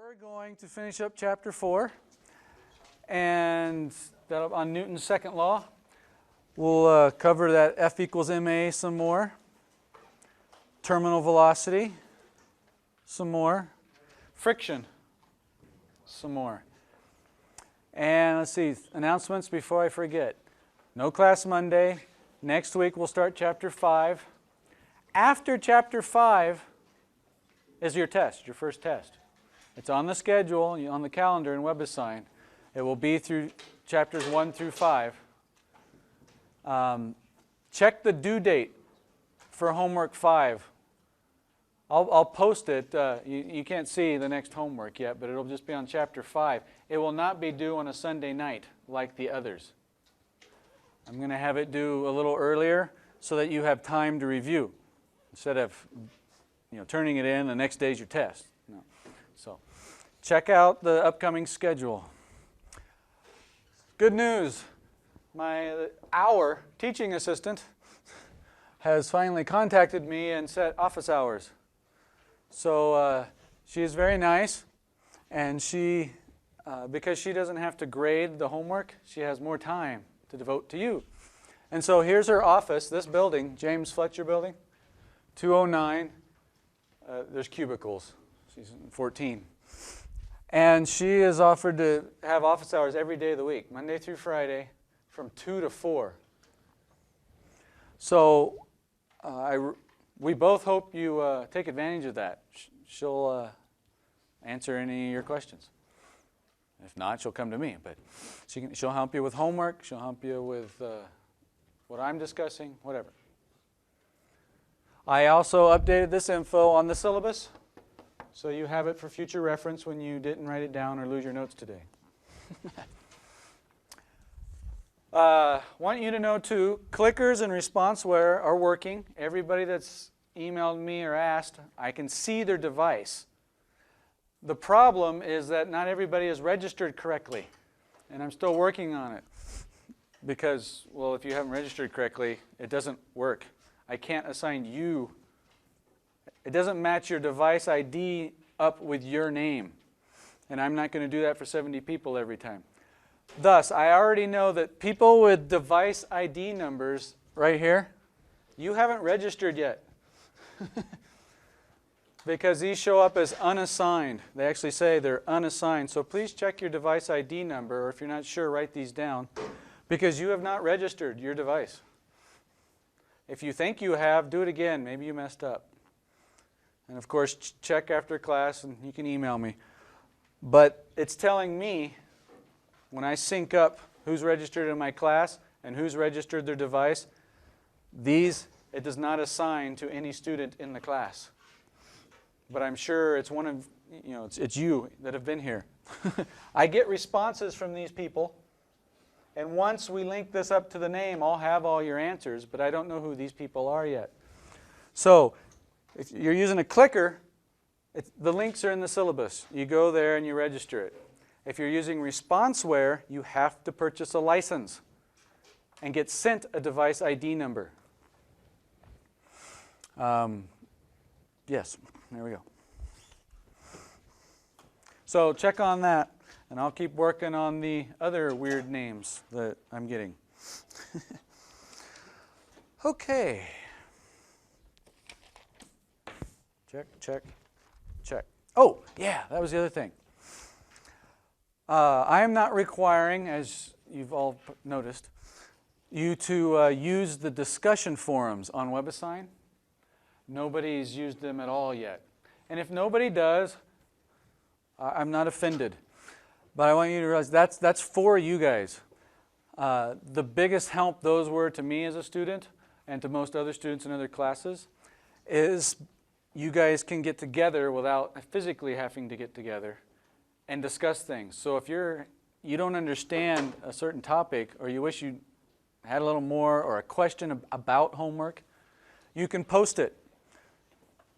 We're going to finish up chapter 4, and that'll, on Newton's second law. We'll cover that F equals ma some more, terminal velocity some more, friction some more. And let's see, announcements before I forget. No class Monday. Next week we'll start chapter 5. After chapter 5 is your test, your first test. It's on the schedule, on the calendar in WebAssign. It will be through chapters 1 through 5. Check the due date for homework 5. I'll post it. You can't see the next homework yet, but it'll just be on chapter 5. It will not be due on a Sunday night like the others. I'm going to have it due a little earlier so that you have time to review instead of turning it in the next day's your test. No. So check out the upcoming schedule. Good news. Our teaching assistant has finally contacted me and set office hours. So she is very nice, and she, because she doesn't have to grade the homework, she has more time to devote to you. And so here's her office, this building, James Fletcher building, 209. There's cubicles. She's in 14. And she is offered to have office hours every day of the week, Monday through Friday, from 2 to 4. So we both hope you take advantage of that. She'll answer any of your questions. If not, she'll come to me. But she'll help you with homework. She'll help you with what I'm discussing, whatever. I also updated this info on the syllabus, so you have it for future reference when you didn't write it down or lose your notes today. Want you to know too, clickers and responseware are working. Everybody that's emailed me or asked, I can see their device. The problem is that not everybody is registered correctly, and I'm still working on it because, well, if you haven't registered correctly, it doesn't work. I can't assign you. It doesn't match your device ID up with your name, and I'm not going to do that for 70 people every time. Thus, I already know that people with device ID numbers right here, you haven't registered yet. Because these show up as unassigned. They actually say they're unassigned. So please check your device ID number, or if you're not sure, write these down, because you have not registered your device. If you think you have, do it again. Maybe you messed up. And of course, check after class, and you can email me. But it's telling me, when I sync up who's registered in my class and who's registered their device, it does not assign to any student in the class. But I'm sure it's one of, it's you that have been here. I get responses from these people, and once we link this up to the name, I'll have all your answers, but I don't know who these people are yet. So, if you're using a clicker, the links are in the syllabus. You go there and you register it. If you're using responseware, you have to purchase a license and get sent a device ID number. Yes, there we go. So check on that, and I'll keep working on the other weird names that I'm getting. Okay. Check, check, check. Oh, yeah, that was the other thing. I am not requiring, as you've all noticed, you to use the discussion forums on WebAssign. Nobody's used them at all yet. And if nobody does, I'm not offended. But I want you to realize that's for you guys. The biggest help those were to me as a student and to most other students in other classes is you guys can get together without physically having to get together and discuss things. So if you don't understand a certain topic, or you wish you had a little more, or a question about homework, you can post it.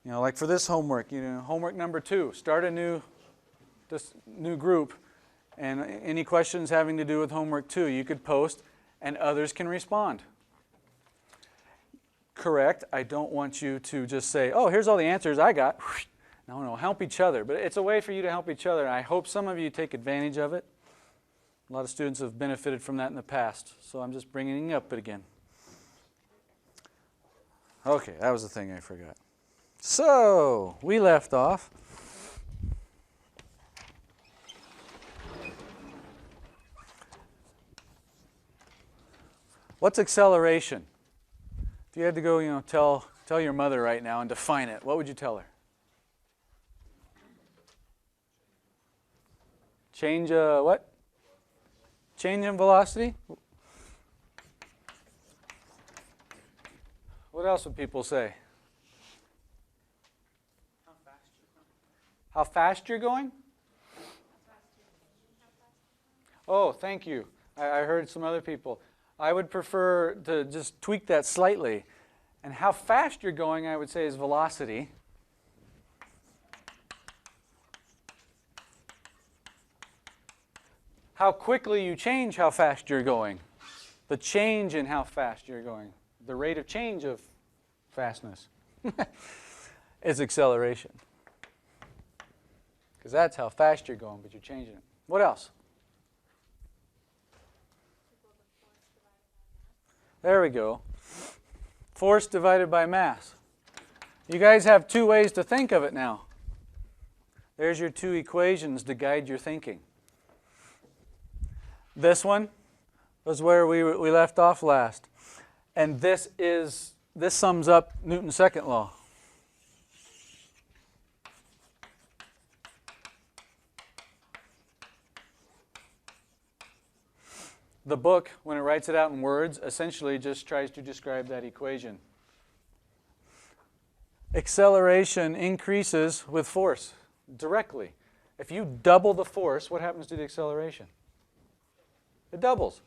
Like for this homework, homework number 2, start a new group, and any questions having to do with homework 2, you could post, and others can respond. Correct, I don't want you to just say, oh, here's all the answers I got, no, help each other. But it's a way for you to help each other. I hope some of you take advantage of it. A lot of students have benefited from that in the past. So I'm just bringing it up again. Okay, that was the thing I forgot. So we left off. What's acceleration? If you had to go, tell your mother right now and define it, what would you tell her? Change what? Change in velocity? What else would people say? How fast you're going? Oh, thank you. I heard some other people. I would prefer to just tweak that slightly. And how fast you're going, I would say, is velocity. How quickly you change how fast you're going. The change in how fast you're going. The rate of change of fastness is acceleration. Because that's how fast you're going, but you're changing it. What else? There we go. Force divided by mass. You guys have two ways to think of it now. There's your two equations to guide your thinking. This one was where we left off last. And this sums up Newton's second law. The book, when it writes it out in words, essentially just tries to describe that equation. Acceleration increases with force directly. If you double the force, what happens to the acceleration? It doubles.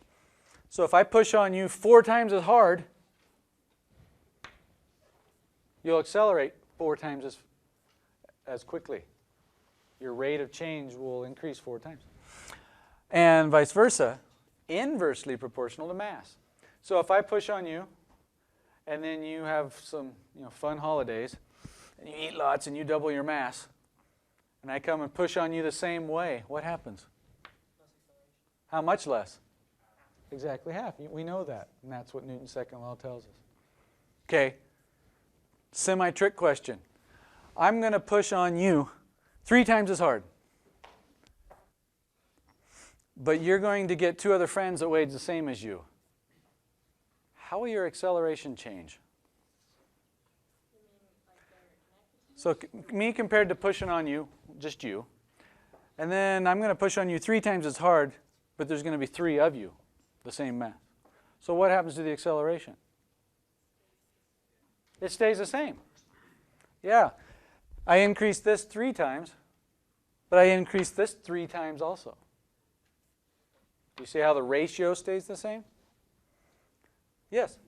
So if I push on you 4 times as hard, you'll accelerate 4 times as quickly. Your rate of change will increase 4 times. And vice versa. Inversely proportional to mass. So if I push on you, and then you have some fun holidays, and you eat lots and you double your mass, and I come and push on you the same way, what happens? How much less? Exactly half. We know that, and that's what Newton's second law tells us. Okay, semi-trick question. I'm going to push on you 3 times as hard. But you're going to get 2 other friends that weigh the same as you. How will your acceleration change? So me compared to pushing on you, just you. And then I'm going to push on you 3 times as hard, but there's going to be 3 of you, the same mass. So what happens to the acceleration? It stays the same. Yeah. I increased this 3 times, but I increased this 3 times also. Do you see how the ratio stays the same? Yes? In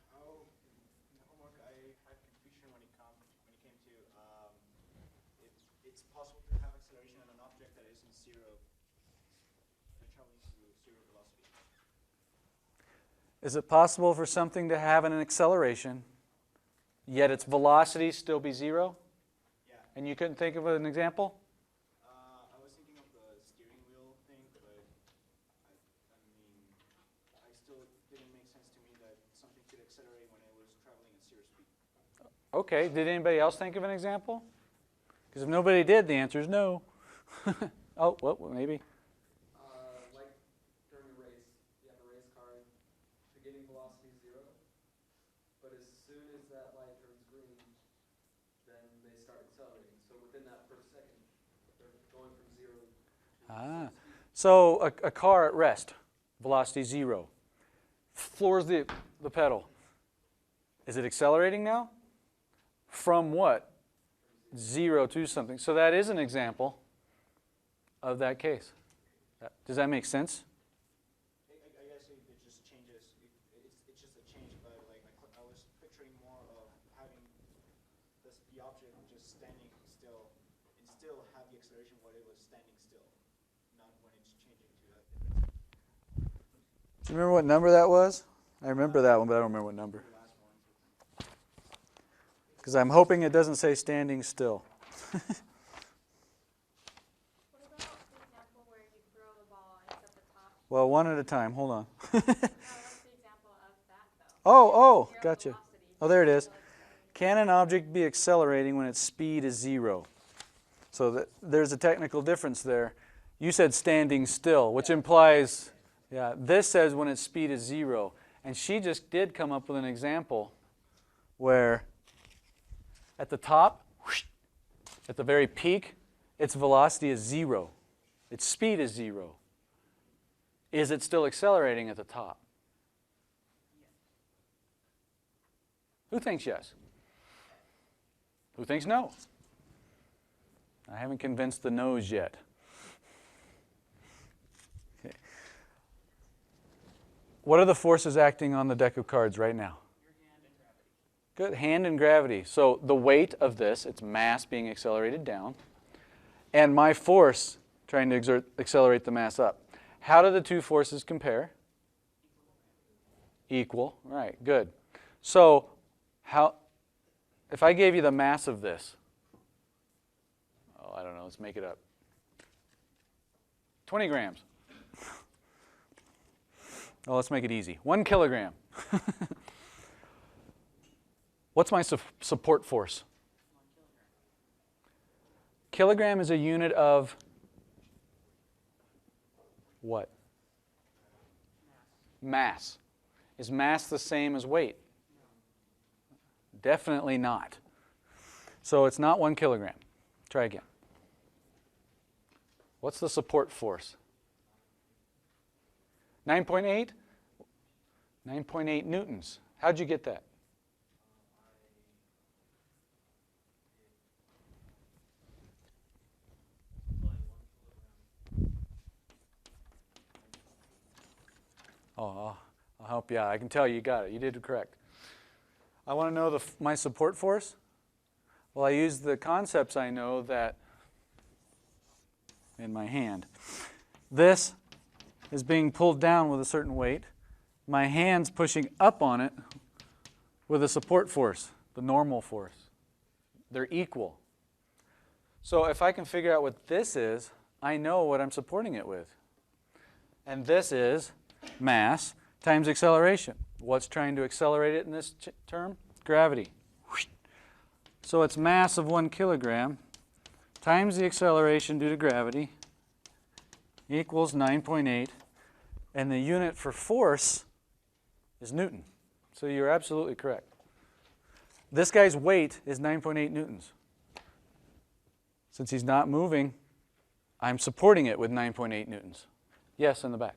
the homework, I had confusion when it came to it's possible to have acceleration on an object that isn't zero, traveling through 0 velocity. Is it possible for something to have an acceleration, yet its velocity still be 0? Yeah. And you couldn't think of an example? I was thinking of the steering wheel thing, but I still didn't make sense to me that something could accelerate when it was traveling at 0 speed. Okay, did anybody else think of an example? Because if nobody did, the answer is no. Oh, well, maybe. Like during a race, you have a race car, beginning velocity 0, but as soon as that light turns green, then they start accelerating. So within that first second, they're going from 0 to So a car at rest, velocity 0, floors the pedal. Is it accelerating now? From what? 0 to something. So that is an example of that case. Does that make sense? I guess it just changes. It's just a change, but I was picturing more of having the object just standing still and still have the acceleration while it was standing still, not when it's changing to that different. Do you remember what number that was? I remember that one, but I don't remember what number. Because I'm hoping it doesn't say standing still. What about the example where you throw the ball and it's at the top? Well, one at a time. Hold on. What's the example of that, though? Oh, Zero gotcha. velocity. Oh, there it is. Still accelerating. Can an object be accelerating when its speed is 0? So there's a technical difference there. You said standing still, which implies, yeah, this says when its speed is 0. And she just did come up with an example where at the top, whoosh, at the very peak, its velocity is 0. Its speed is 0. Is it still accelerating at the top? Who thinks yes? Who thinks no? I haven't convinced the no's yet. Okay. What are the forces acting on the deck of cards right now? Your hand and gravity. Good, hand and gravity. So the weight of this, its mass being accelerated down, and my force trying to accelerate the mass up. How do the two forces compare? Equal, right, good. So if I gave you the mass of this, I don't know, let's make it up. 20 grams. Oh, let's make it easy. 1 kilogram. What's my support force? 1 kilogram is a unit of what? Mass. Is mass the same as weight? Definitely not. So it's not 1 kilogram. Try again. What's the support force? 9.8? 9.8 newtons. How'd you get that? Oh, I'll help you out. I can tell you got it. You did it correct. I want to know my support force? Well, I use the concepts I know that in my hand. This is being pulled down with a certain weight. My hand's pushing up on it with a support force, the normal force. They're equal. So if I can figure out what this is, I know what I'm supporting it with. And this is mass times acceleration. What's trying to accelerate it in this term? Gravity. So it's mass of 1 kilogram times the acceleration due to gravity equals 9.8. And the unit for force is Newton. So you're absolutely correct. This guy's weight is 9.8 newtons. Since he's not moving, I'm supporting it with 9.8 newtons. Yes, in the back.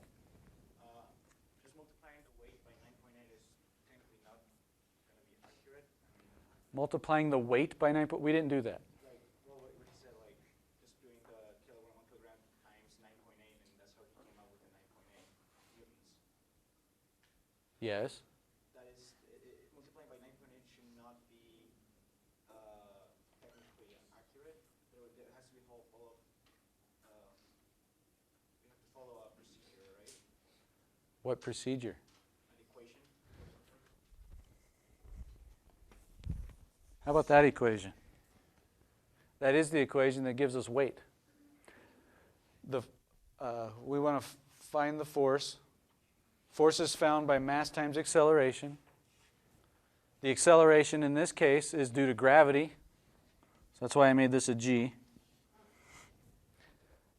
Just multiplying the weight by 9.8 is technically not going to be accurate. Multiplying the weight by 9. We didn't do that. Like, well, what you said, like, just doing the kilogram, 1 kilogram times 9.8, and that's how you came up with the 9.8 newtons. Yes. That is, multiplying by 9.8 should not be technically accurate. There has to be we have to follow a procedure, right? What procedure? An equation. How about that equation? That is the equation that gives us weight. We want to find the force. Force is found by mass times acceleration. The acceleration in this case is due to gravity. So that's why I made this a g.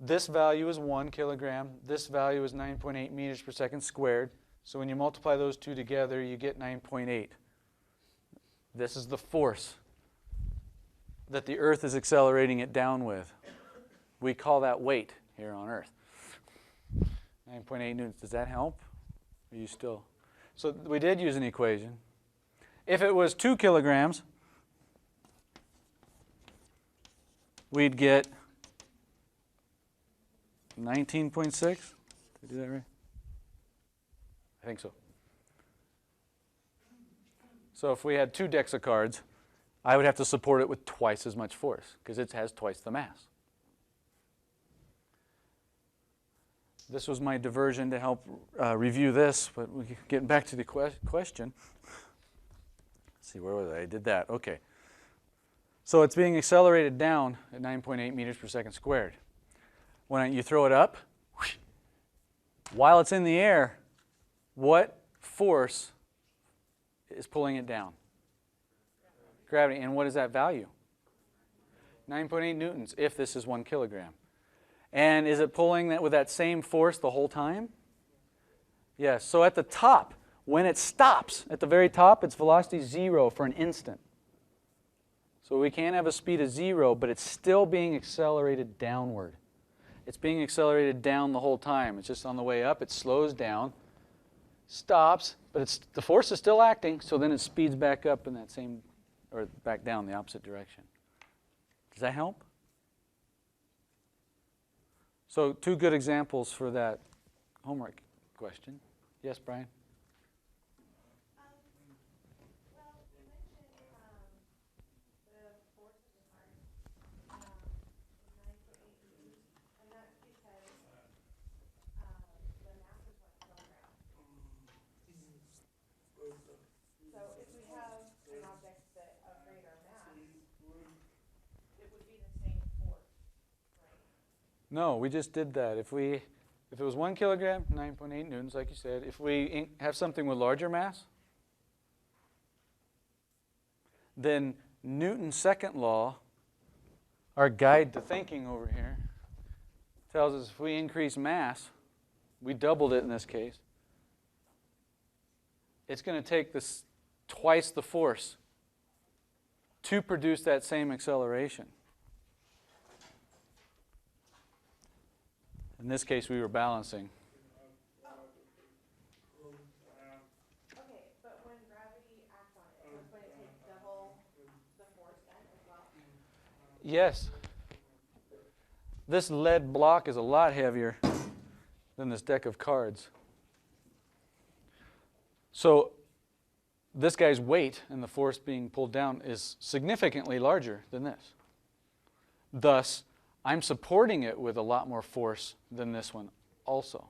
This value is 1 kilogram. This value is 9.8 meters per second squared. So when you multiply those two together, you get 9.8. This is the force that the Earth is accelerating it down with. We call that weight here on Earth. 9.8 newtons. Does that help? Are you still? So we did use an equation. If it was 2 kilograms, we'd get 19.6. Did I do that right? I think so. So if we had 2 decks of cards, I would have to support it with twice as much force because it has twice the mass. This was my diversion to help review this, but getting back to the question. Let's see, where was I? I did that. Okay. So it's being accelerated down at 9.8 meters per second squared. When you throw it up, whoosh, while it's in the air, what force is pulling it down? Gravity. And what is that value? 9.8 newtons, if this is 1 kilogram. And is it pulling that with that same force the whole time? Yes. So at the top, when it stops, at the very top, its velocity is 0 for an instant. So we can't have a speed of 0, but it's still being accelerated downward. It's being accelerated down the whole time. It's just on the way up, it slows down, stops, but the force is still acting, so then it speeds back up in that same, or back down the opposite direction. Does that help? So 2 good examples for that homework question. Yes, Brian? Well, you mentioned the force of the heart, 9.8 newtons, and that's because the mass is 1 kilogram. So if we have an object of greater mass, it would be the same force, right? No, we just did that. If it was 1 kilogram, 9.8 newtons, like you said, if we have something with larger mass, then Newton's second law, our guide to thinking over here, tells us if we increase mass, we doubled it in this case, it's going to take this twice the force to produce that same acceleration. In this case, we were balancing. Okay, but when gravity acts on it, that's when it takes double the force then as well? Yes. This lead block is a lot heavier than this deck of cards. So this guy's weight and the force being pulled down is significantly larger than this. Thus, I'm supporting it with a lot more force than this one also.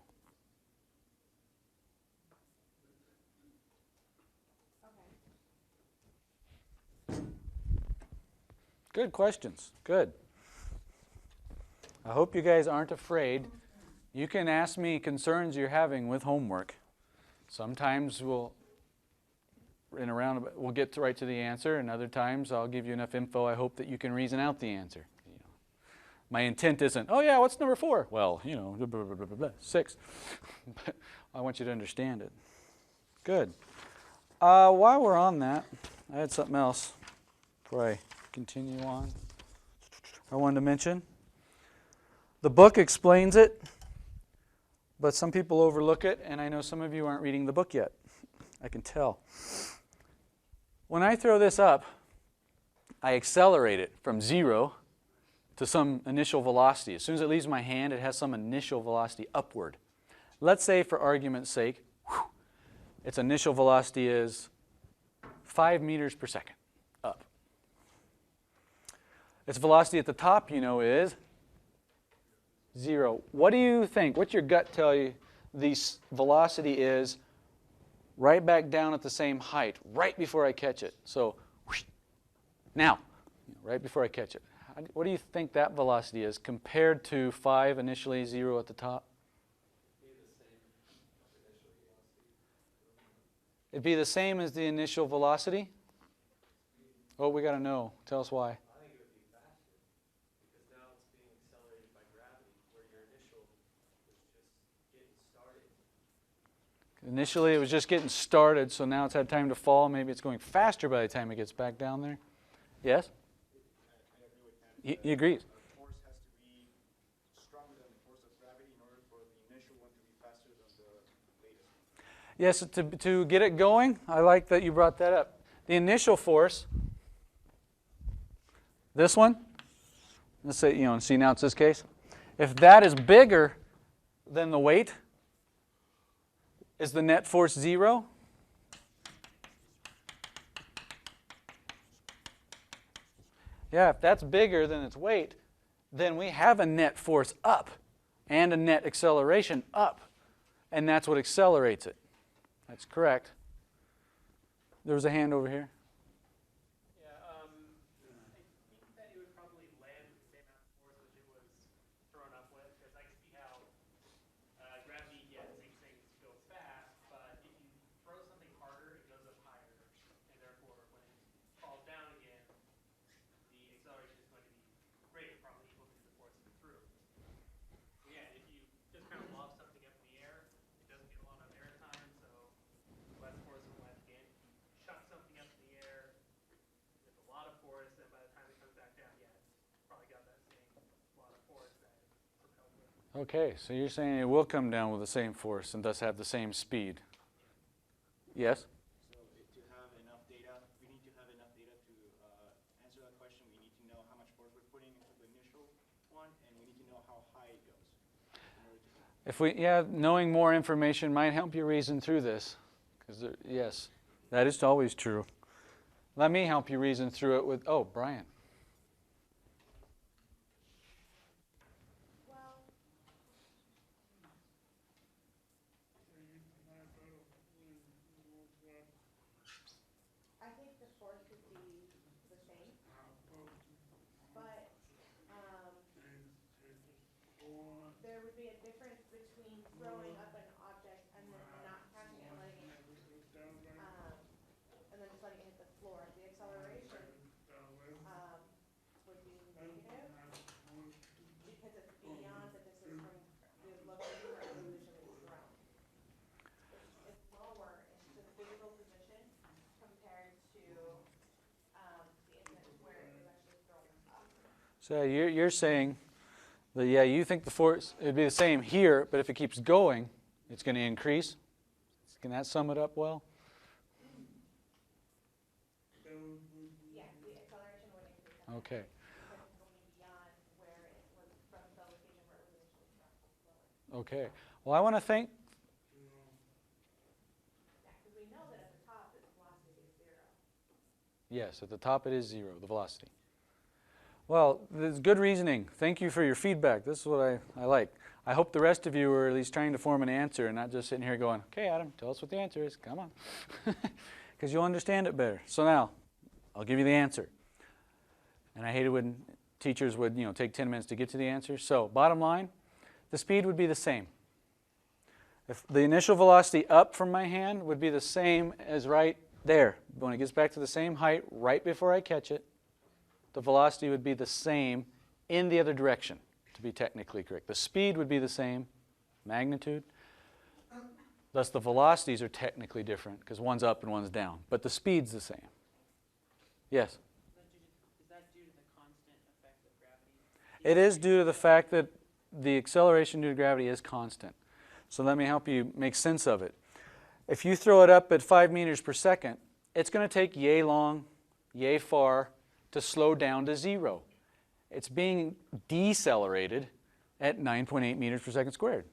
Okay. Good questions. Good. I hope you guys aren't afraid. You can ask me concerns you're having with homework. Sometimes we'll get right to the answer, and other times I'll give you enough info I hope that you can reason out the answer. My intent isn't, oh yeah, what's number 4? Well, blah, blah, blah, blah, blah, 6. But I want you to understand it. Good. While we're on that, I had something else before I continue on. I wanted to mention. The book explains it, but some people overlook it, and I know some of you aren't reading the book yet. I can tell. When I throw this up, I accelerate it from 0 to some initial velocity. As soon as it leaves my hand, it has some initial velocity upward. Let's say, for argument's sake, its initial velocity is 5 meters per second up. Its velocity at the top, is 0. What do you think? What's your gut tell you the velocity is right back down at the same height, right before I catch it? So, now, right before I catch it. What do you think that velocity is compared to 5 initially, 0 at the top? It'd be the same as the initial velocity? Oh, we got to know. Tell us why. I think it would be faster, because now it's being accelerated by gravity, where your initial was just getting started. Initially, it was just getting started, so now it's had time to fall. Maybe it's going faster by the time it gets back down there. Yes? I agree with that. He agrees. The force has to be stronger than the force of gravity in order for the initial one to be faster than the latest. Yes, to get it going, I like that you brought that up. The initial force, this one, let's say, see now it's this case. If that is bigger than the weight, is the net force 0? Yeah, if that's bigger than its weight, then we have a net force up and a net acceleration up. And that's what accelerates it. That's correct. There was a hand over here. Yeah, I think Okay, so you're saying it will come down with the same force and thus have the same speed. Yes? So to have enough data, we need to have enough data to answer that question. We need to know how much force we're putting into the initial one, and we need to know how high it goes. In order to If we, yeah, knowing more information might help you reason through this. Because yes, that is always true. Let me help you reason through it with, oh, Brian. Well, I think the force would be the same, but there would be a difference between throwing up an object and then not catching it, letting it, and then just letting it hit the floor. The acceleration would be negative because it's beyond the distance from the location where it was initially thrown. It's lower into the physical position compared to the instance where it was actually thrown up. So you're saying that, yeah, you think the force, it'd be the same here, but if it keeps going, it's going to increase? Can that sum it up well? Yeah, the acceleration would increase. Okay. Because it's going beyond where it was from the location where it was initially thrown. Okay. Well, I want to thank, Yeah, because we know that at the top its velocity is 0. yes, at the top it is 0, the velocity. Well, there's good reasoning. Thank you for your feedback. This is what I like. I hope the rest of you are at least trying to form an answer and not just sitting here going, okay, Adam, tell us what the answer is. Come on. Because you'll understand it better. So now, I'll give you the answer. And I hate it when teachers would, take 10 minutes to get to the answer. So, bottom line, the speed would be the same. If the initial velocity up from my hand would be the same as right there. When it gets back to the same height right before I catch it, the velocity would be the same in the other direction, to be technically correct. The speed would be the same, magnitude. Thus, the velocities are technically different because one's up and one's down. But the speed's the same. Yes? Is that due to the constant effect of gravity? It is due to the fact that the acceleration due to gravity is constant. So let me help you make sense of it. If you throw it up at 5 meters per second, it's going to take yay long, yay far to slow down to 0. It's being decelerated at 9.8 meters per second squared.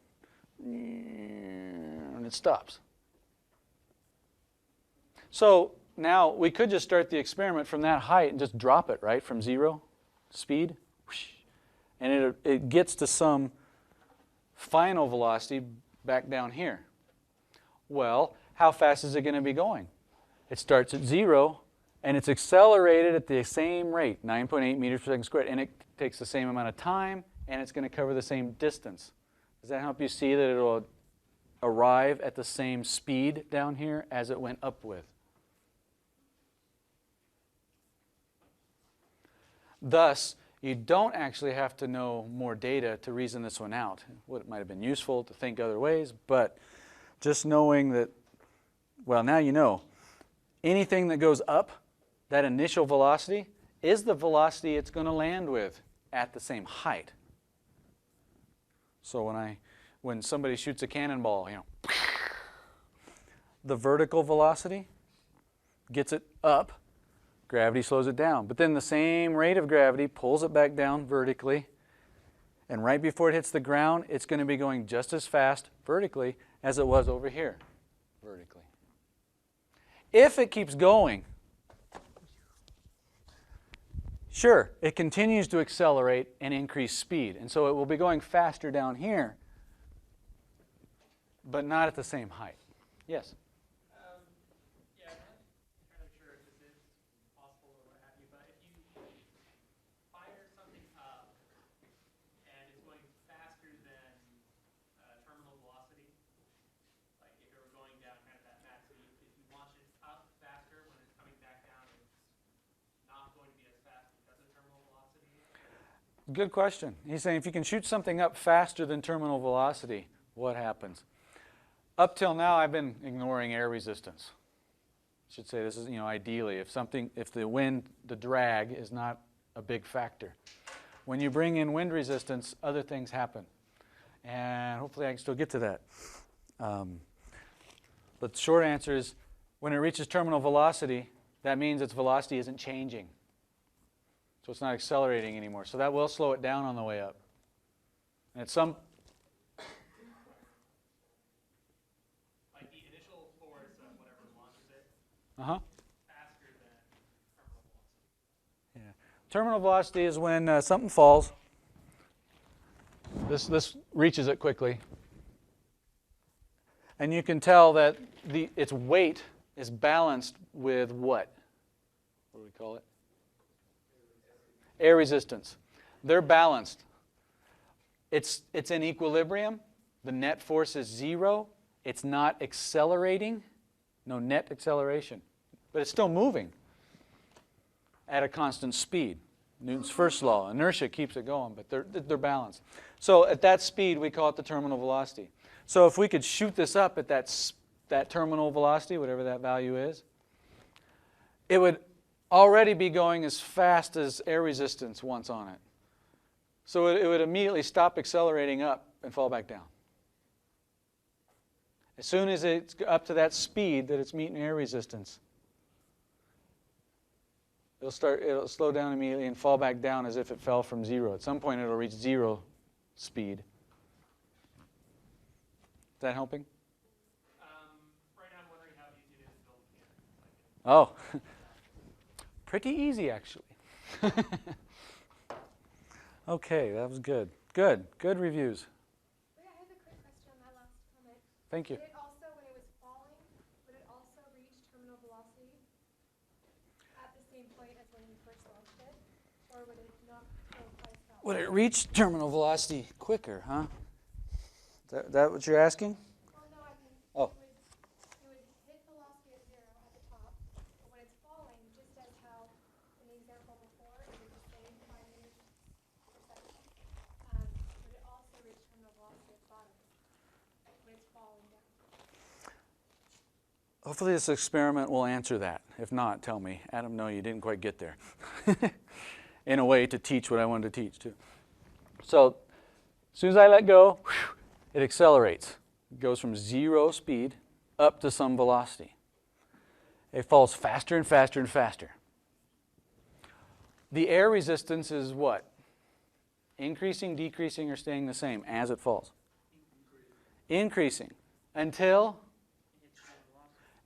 And it stops. So now we could just start the experiment from that height and just drop it, right, from 0 speed. And it gets to some final velocity back down here. Well, how fast is it going to be going? It starts at 0, and it's accelerated at the same rate, 9.8 meters per second squared, and it takes the same amount of time, and it's going to cover the same distance. Does that help you see that it will arrive at the same speed down here as it went up with? Thus, you don't actually have to know more data to reason this one out. It might have been useful to think other ways, but just knowing that, well, now you know. Anything that goes up, that initial velocity, is the velocity it's going to land with at the same height. So when somebody shoots a cannonball, the vertical velocity gets it up, gravity slows it down. But then the same rate of gravity pulls it back down vertically, and right before it hits the ground, it's going to be going just as fast vertically as it was over here vertically. If it keeps going, sure, it continues to accelerate and increase speed. And so it will be going faster down here, but not at the same height. Yes? Yeah, I'm not kind of sure if this is possible or what have you, but if you fire something up and it's going faster than terminal velocity, like if it were going down kind of that max speed, if you launch it up faster when it's coming back down, it's not going to be as fast because of terminal velocity? Good question. He's saying if you can shoot something up faster than terminal velocity, what happens? Up till now, I've been ignoring air resistance. I should say this is, ideally, if the wind, the drag is not a big factor. When you bring in wind resistance, other things happen. And hopefully I can still get to that. But the short answer is, when it reaches terminal velocity, that means its velocity isn't changing. So it's not accelerating anymore. So that will slow it down on the way up. And at some... Like the initial force of whatever launches it, Uh-huh. faster than terminal velocity. Yeah. Terminal velocity is when something falls. This reaches it quickly. And you can tell that its weight is balanced with what? What do we call it? Air resistance. They're balanced. It's in equilibrium. The net force is 0. It's not accelerating. No net acceleration. But it's still moving at a constant speed. Newton's first law. Inertia keeps it going, but they're balanced. So at that speed, we call it the terminal velocity. So if we could shoot this up at that terminal velocity, whatever that value is, it would already be going as fast as air resistance once on it. So it would immediately stop accelerating up and fall back down. As soon as it's up to that speed that it's meeting air resistance, it'll slow down immediately and fall back down as if it fell from 0. At some point, it'll reach 0 speed. Is that helping? Right now I'm wondering how easy it is to build here. Oh, pretty easy actually. Okay, that was good. Good reviews. Wait, I have a quick question on that last comment. Thank you. Would it also, when it was falling, would it also reach terminal velocity at the same point as when you first launched it? Or would it not go quite as fast? Would it reach terminal velocity quicker, huh? Is that what you're asking? Well, no, I mean, Oh. it would hit velocity at 0 at the top, but when it's falling, just as how in the example before, it was the same 5 meters per second, would it also reach terminal velocity at the bottom when it's falling down? Hopefully this experiment will answer that. If not, tell me. Adam, no, you didn't quite get there. In a way to teach what I wanted to teach too. So as soon as I let go, it accelerates. It goes from 0 speed up to some velocity. It falls faster and faster and faster. The air resistance is what? Increasing, decreasing, or staying the same as it falls? Increasing until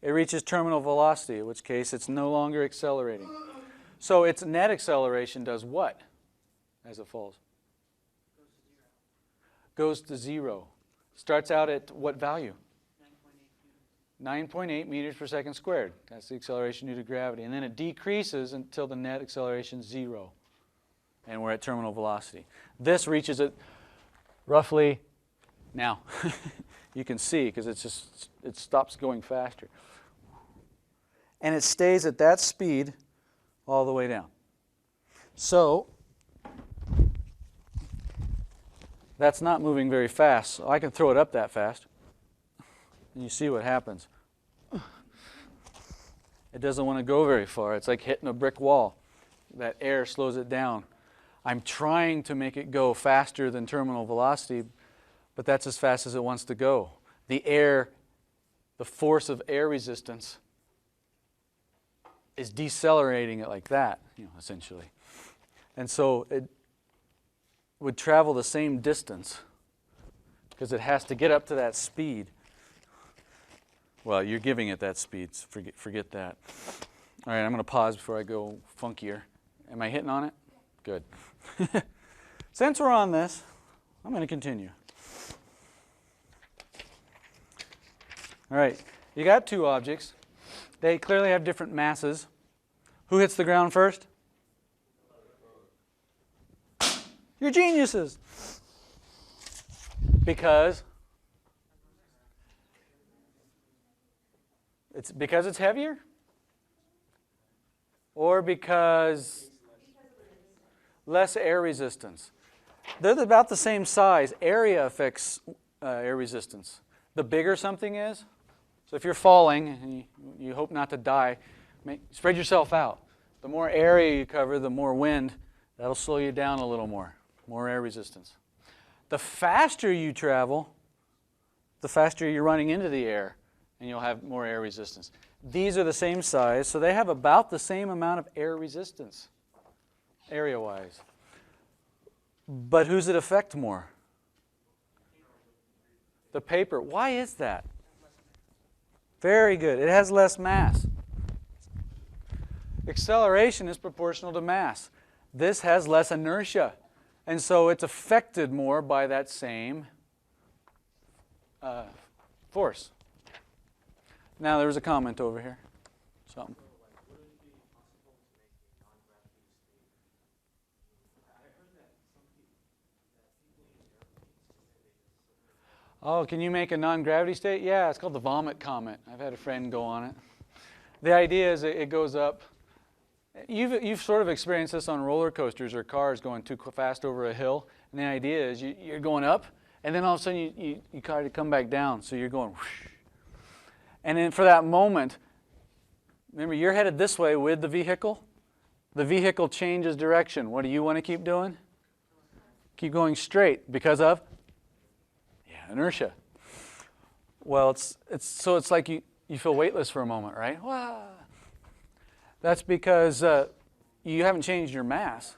it reaches terminal velocity, in which case it's no longer accelerating. So its net acceleration does what as it falls? Goes to 0. Starts out at what value? 9.8 meters per second squared. That's the acceleration due to gravity. And then it decreases until the net acceleration is 0. And we're at terminal velocity. This reaches it roughly now. You can see because it stops going faster. And it stays at that speed all the way down. So that's not moving very fast. So I can throw it up that fast. And you see what happens. It doesn't want to go very far. It's like hitting a brick wall. That air slows it down. I'm trying to make it go faster than terminal velocity, but that's as fast as it wants to go. The force of air resistance is decelerating it like that, essentially. And so it would travel the same distance because it has to get up to that speed. Well, you're giving it that speed, so forget that. All right, I'm going to pause before I go funkier. Am I hitting on it? Good. Since we're on this, I'm going to continue. All right, you got two objects. They clearly have different masses. Who hits the ground first? You're geniuses. Because it's heavier? Or because less air resistance? They're about the same size. Area affects air resistance. The bigger something is, so if you're falling and you hope not to die, spread yourself out. The more area you cover, the more wind. That'll slow you down a little more. More air resistance. The faster you travel, the faster you're running into the air, and you'll have more air resistance. These are the same size, so they have about the same amount of air resistance, area-wise. But who's it affect more? The paper. Why is that? Very good. It has less mass. Acceleration is proportional to mass. This has less inertia, and so it's affected more by that same force. Now there's a comment over here. Something. Oh, can you make a non-gravity state? Yeah, it's called the vomit comment. I've had a friend go on it. The idea is it goes up. You've sort of experienced this on roller coasters or cars going too fast over a hill. And the idea is you're going up, and then all of a sudden you kind of come back down. So you're going whoosh. And then for that moment, remember you're headed this way with the vehicle. The vehicle changes direction. What do you want to keep doing? Keep going straight because of inertia. Well, it's like you feel weightless for a moment, right? Wow. That's because you haven't changed your mass.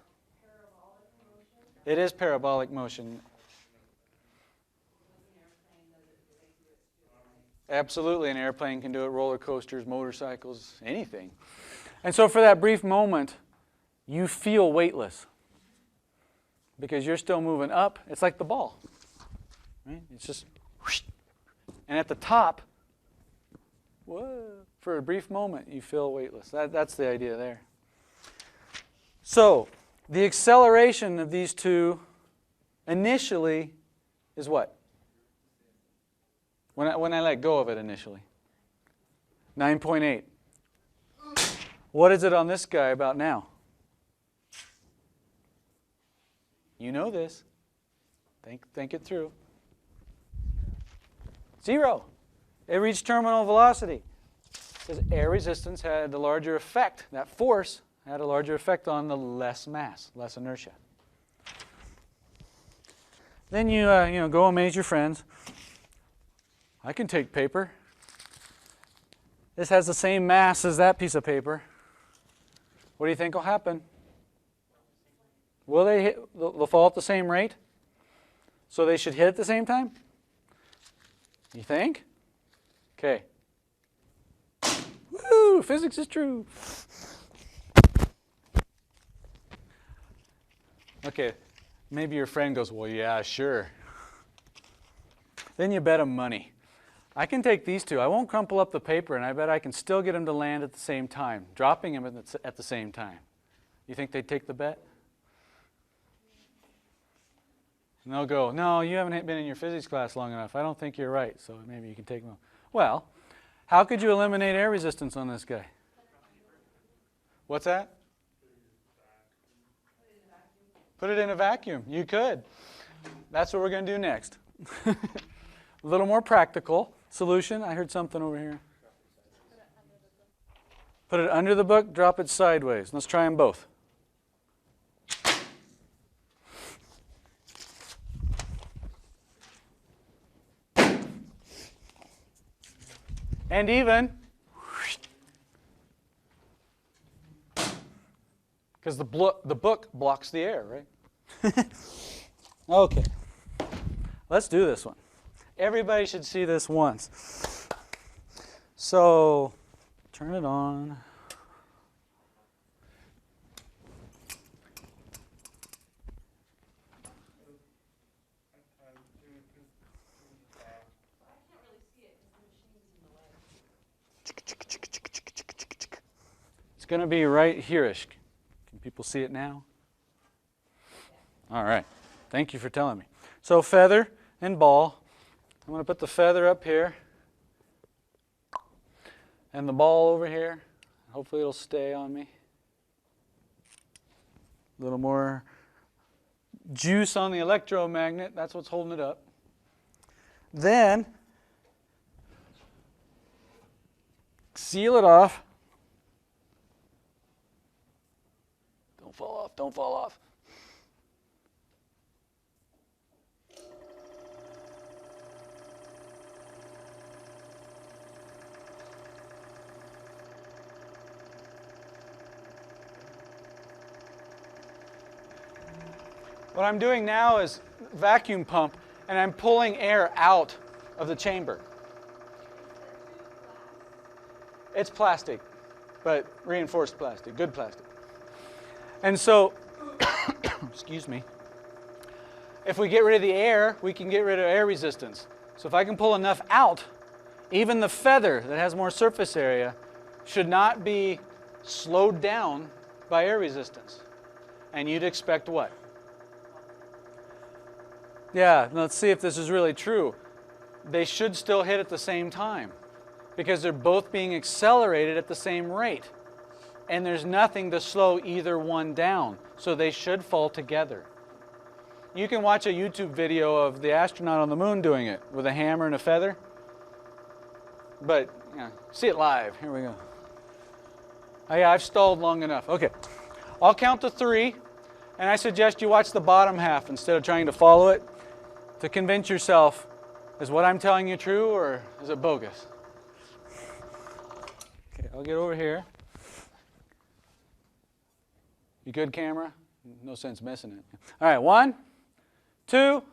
It is parabolic motion. Absolutely, an airplane can do it, roller coasters, motorcycles, anything. And so for that brief moment, you feel weightless because you're still moving up. It's like the ball. Right? It's just whoosh. And at the top, whoa, for a brief moment, you feel weightless. That's the idea there. So, the acceleration of these two initially is what? When I let go of it initially. 9.8. What is it on this guy about now? You know this. Think it through. 0. It reached terminal velocity. Because air resistance had a larger effect. That force had a larger effect on the less mass, less inertia. Then you go amaze your friends. I can take paper. This has the same mass as that piece of paper. What do you think will happen? Will they hit? They'll fall at the same rate? So they should hit at the same time? You think? Okay. Woo! Physics is true. Okay. Maybe your friend goes, well, yeah, sure. Then you bet him money. I can take these two. I won't crumple up the paper, and I bet I can still get them to land at the same time, dropping them at the same time. You think they'd take the bet? And they'll go, no, you haven't been in your physics class long enough. I don't think you're right, so maybe you can take them. Well, how could you eliminate air resistance on this guy? What's that? Put it in a vacuum. You could. That's what we're going to do next. A little more practical solution. I heard something over here. Put it under the book, drop it sideways. Let's try them both. And even, because the book blocks the air, right? Okay, let's do this one. Everybody should see this once. So, turn it on. It's going to be right here-ish. Can people see it now? All right. Thank you for telling me. So feather and ball. I'm going to put the feather up here and the ball over here. Hopefully it'll stay on me. A little more juice on the electromagnet. That's what's holding it up. Then seal it off. Don't fall off. Don't fall off. What I'm doing now is vacuum pump, and I'm pulling air out of the chamber. It's plastic, but reinforced plastic, good plastic. And so, excuse me, if we get rid of the air, we can get rid of air resistance. So if I can pull enough out, even the feather that has more surface area should not be slowed down by air resistance. And you'd expect what? Yeah, let's see if this is really true. They should still hit at the same time because they're both being accelerated at the same rate. And there's nothing to slow either one down. So they should fall together. You can watch a YouTube video of the astronaut on the moon doing it with a hammer and a feather. But, see it live. Here we go. Oh yeah, I've stalled long enough. Okay. I'll count to 3, and I suggest you watch the bottom half instead of trying to follow it to convince yourself, is what I'm telling you true or is it bogus? Okay, I'll get over here. You good, camera? No sense missing it. All right, 1, 2,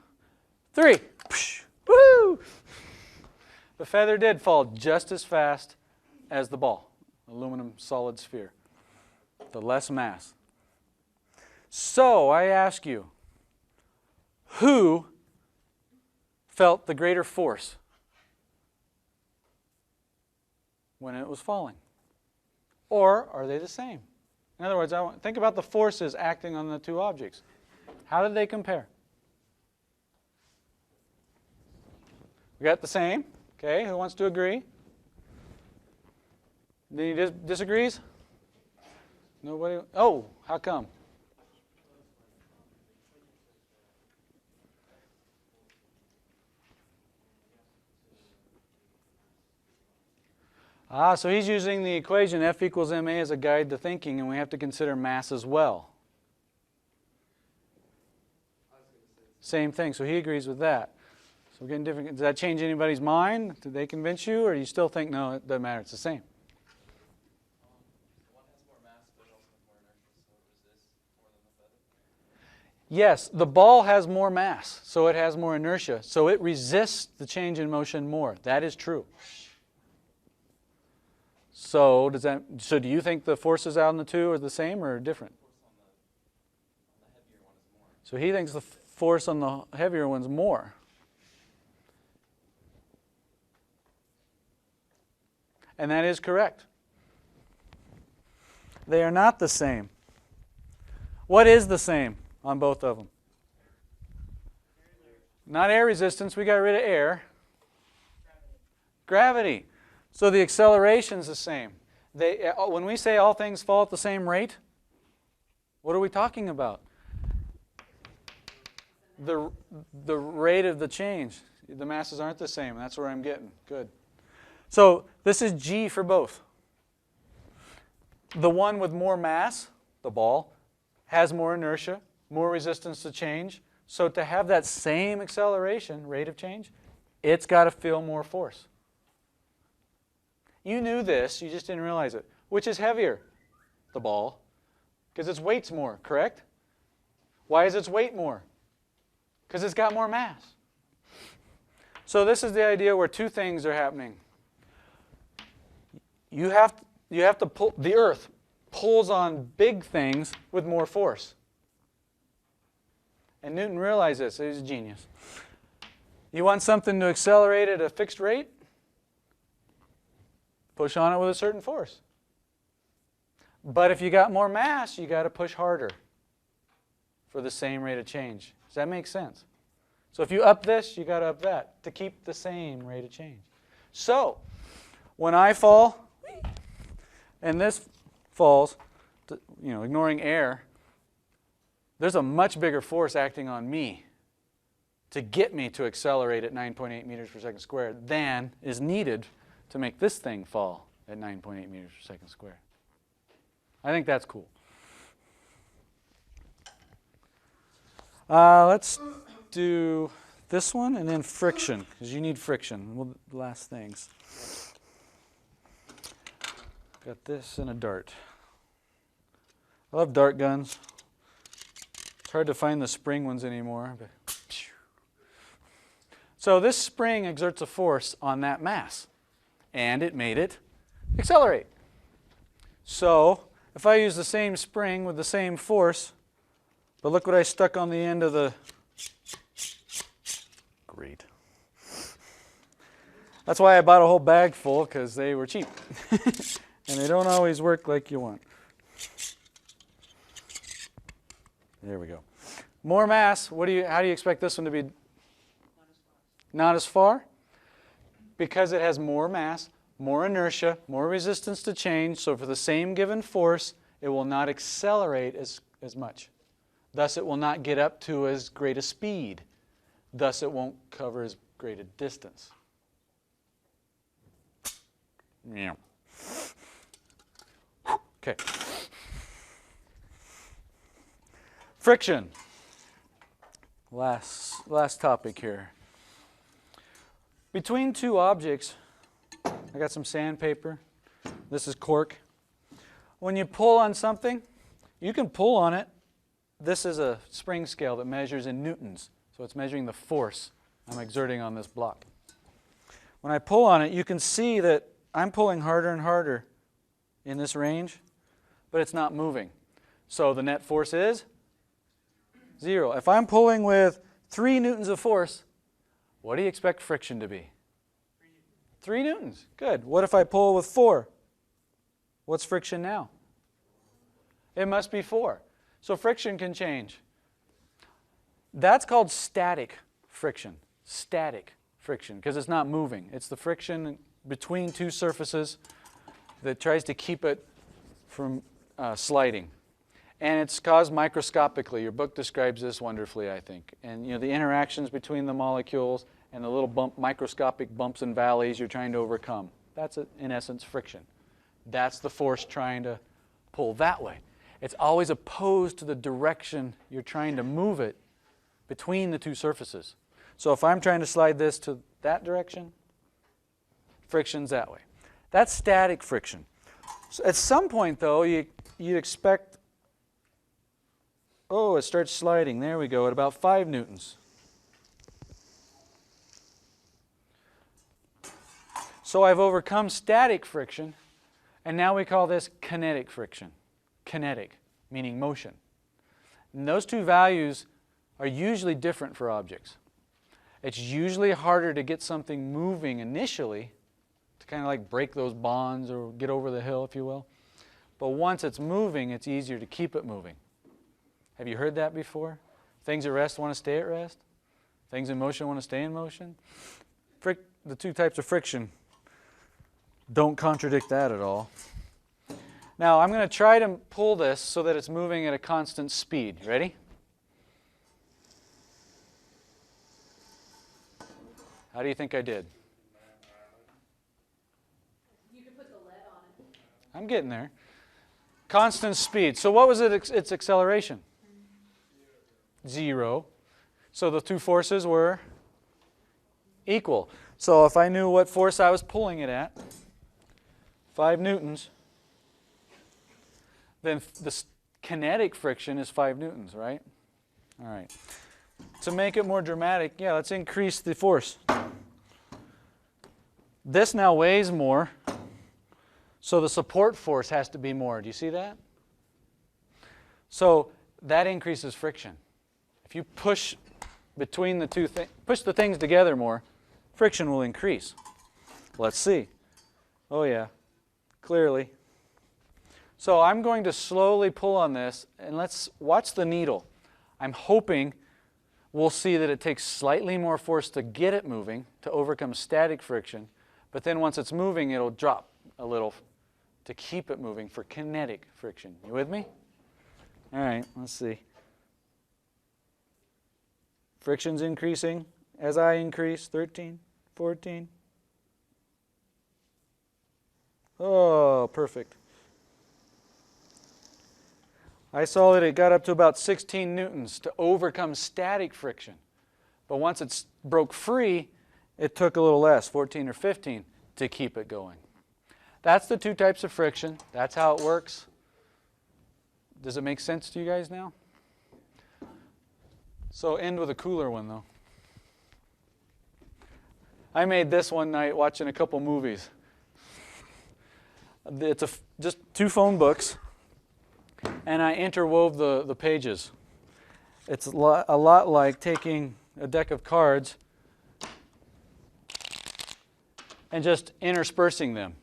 3. Woo! The feather did fall just as fast as the ball, aluminum solid sphere, the less mass. So I ask you, who felt the greater force when it was falling? Or are they the same? In other words, think about the forces acting on the two objects. How did they compare? We got the same. Okay, who wants to agree? Any disagrees? Nobody? Oh, how come? So he's using the equation F equals ma as a guide to thinking, and we have to consider mass as well. Same thing, so he agrees with that. So we're getting different. Does that change anybody's mind? Did they convince you, or do you still think, no, it doesn't matter, it's the same? One has more mass, but also has more inertia, so it resists more than the feather. Yes, the ball has more mass, so it has more inertia, so it resists the change in motion more. That is true. So do you think the forces out on the two are the same or different? The heavier one is more. So he thinks the force on the heavier one's more. And that is correct. They are not the same. What is the same on both of them? Not air resistance, we got rid of air. Gravity. So the acceleration is the same. When we say all things fall at the same rate, what are we talking about? The rate of the change. The masses aren't the same. That's where I'm getting. Good. So this is G for both. The one with more mass, the ball, has more inertia, more resistance to change. So to have that same acceleration, rate of change, it's got to feel more force. You knew this, you just didn't realize it. Which is heavier? The ball. Because its weight's more, correct? Why is its weight more? Because it's got more mass. So this is the idea where two things are happening. You have to pull, the Earth pulls on big things with more force. And Newton realized this, he's a genius. You want something to accelerate at a fixed rate? Push on it with a certain force. But if you got more mass, you got to push harder for the same rate of change. Does that make sense? So if you up this, you got to up that to keep the same rate of change. So when I fall and this falls, ignoring air, there's a much bigger force acting on me to get me to accelerate at 9.8 meters per second squared than is needed to make this thing fall at 9.8 meters per second squared. I think that's cool. Let's do this one and then friction, because you need friction. The last things. Got this and a dart. I love dart guns. It's hard to find the spring ones anymore. But so this spring exerts a force on that mass, and it made it accelerate. So if I use the same spring with the same force, but look what I stuck on the end of the... Great. That's why I bought a whole bag full, because they were cheap. And they don't always work like you want. There we go. More mass. How do you expect this one to be? Not as far? Because it has more mass, more inertia, more resistance to change. So for the same given force, it will not accelerate as much. Thus, it will not get up to as great a speed. Thus, it won't cover as great a distance. Yeah. Okay. Friction. Last topic here. Between two objects, I got some sandpaper. This is cork. When you pull on something, you can pull on it. This is a spring scale that measures in newtons. So it's measuring the force I'm exerting on this block. When I pull on it, you can see that I'm pulling harder and harder in this range, but it's not moving. So the net force is 0. If I'm pulling with 3 newtons of force, what do you expect friction to be? 3 newtons. Good. What if I pull with 4? What's friction now? It must be 4. So friction can change. That's called static friction. Static friction, because it's not moving. It's the friction between two surfaces that tries to keep it from sliding. And it's caused microscopically. Your book describes this wonderfully, I think. And you know, the interactions between the molecules and the little microscopic bumps and valleys you're trying to overcome. That's, in essence, friction. That's the force trying to pull that way. It's always opposed to the direction you're trying to move it between the two surfaces. So if I'm trying to slide this to that direction, friction's that way. That's static friction. So at some point, though, you'd expect, oh, it starts sliding. There we go, at about 5 newtons. So I've overcome static friction, and now we call this kinetic friction. Kinetic, meaning motion. And those two values are usually different for objects. It's usually harder to get something moving initially, to kind of like break those bonds or get over the hill, if you will. But once it's moving, it's easier to keep it moving. Have you heard that before? Things at rest want to stay at rest. Things in motion want to stay in motion. The two types of friction don't contradict that at all. Now, I'm going to try to pull this so that it's moving at a constant speed. Ready? How do you think I did? You can put the lead on it. I'm getting there. Constant speed. So what was its acceleration? 0. So the two forces were equal. So if I knew what force I was pulling it at, 5 newtons, then the kinetic friction is 5 newtons, right? All right. To make it more dramatic, yeah, let's increase the force. This now weighs more, so the support force has to be more. Do you see that? So that increases friction. If you push between the two things, push the things together more, friction will increase. Let's see. Oh yeah, clearly. So I'm going to slowly pull on this, and let's watch the needle. I'm hoping we'll see that it takes slightly more force to get it moving, to overcome static friction, but then once it's moving, it'll drop a little to keep it moving for kinetic friction. You with me? All right, let's see. Friction's increasing as I increase, 13, 14. Oh, perfect. I saw that it got up to about 16 newtons to overcome static friction. But once it broke free, it took a little less, 14 or 15, to keep it going. That's the two types of friction. That's how it works. Does it make sense to you guys now? So end with a cooler one, though. I made this one night watching a couple movies. It's just 2 phone books, and I interwove the pages. It's a lot like taking a deck of cards and just interspersing them.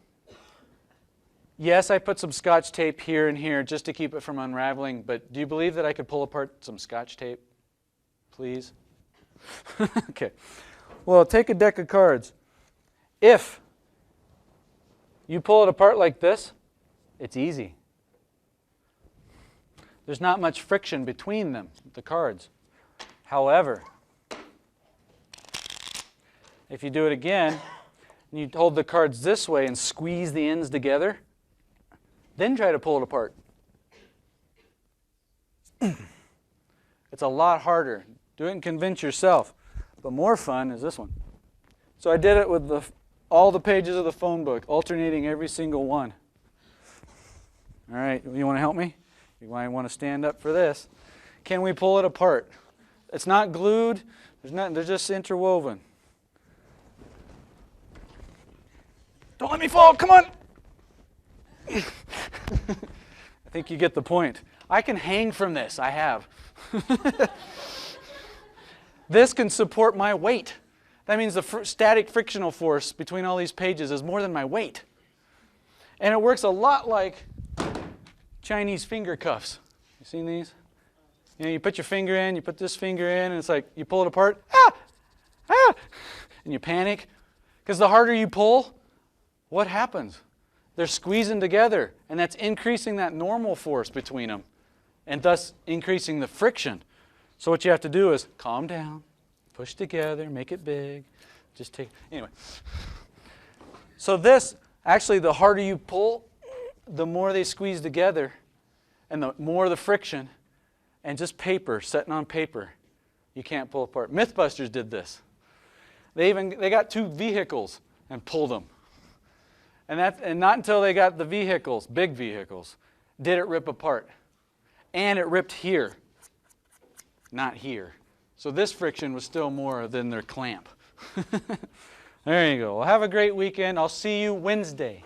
Yes, I put some Scotch tape here and here just to keep it from unraveling, but do you believe that I could pull apart some Scotch tape? Please? Okay. Well, take a deck of cards. If you pull it apart like this, it's easy. There's not much friction between them, the cards. However, if you do it again, and you hold the cards this way and squeeze the ends together, then try to pull it apart. It's a lot harder. Do it and convince yourself. But more fun is this one. So I did it with all the pages of the phone book, alternating every single one. All right, you want to help me? You might want to stand up for this. Can we pull it apart? It's not glued. They're just interwoven. Don't let me fall. Come on. I think you get the point. I can hang from this. I have. This can support my weight. That means the static frictional force between all these pages is more than my weight. And it works a lot like Chinese finger cuffs. You seen these? You know, you put your finger in, you put this finger in, and it's like you pull it apart, and you panic. Because the harder you pull, what happens? They're squeezing together, and that's increasing that normal force between them, and thus increasing the friction. So what you have to do is calm down, push together, make it big. Just take, anyway. So this, actually, the harder you pull, the more they squeeze together, and the more the friction, and just paper, setting on paper, you can't pull apart. Mythbusters did this. They got 2 vehicles and pulled them. And not until they got the vehicles, big vehicles, did it rip apart. And it ripped here, not here. So this friction was still more than their clamp. There you go. Well, have a great weekend. I'll see you Wednesday.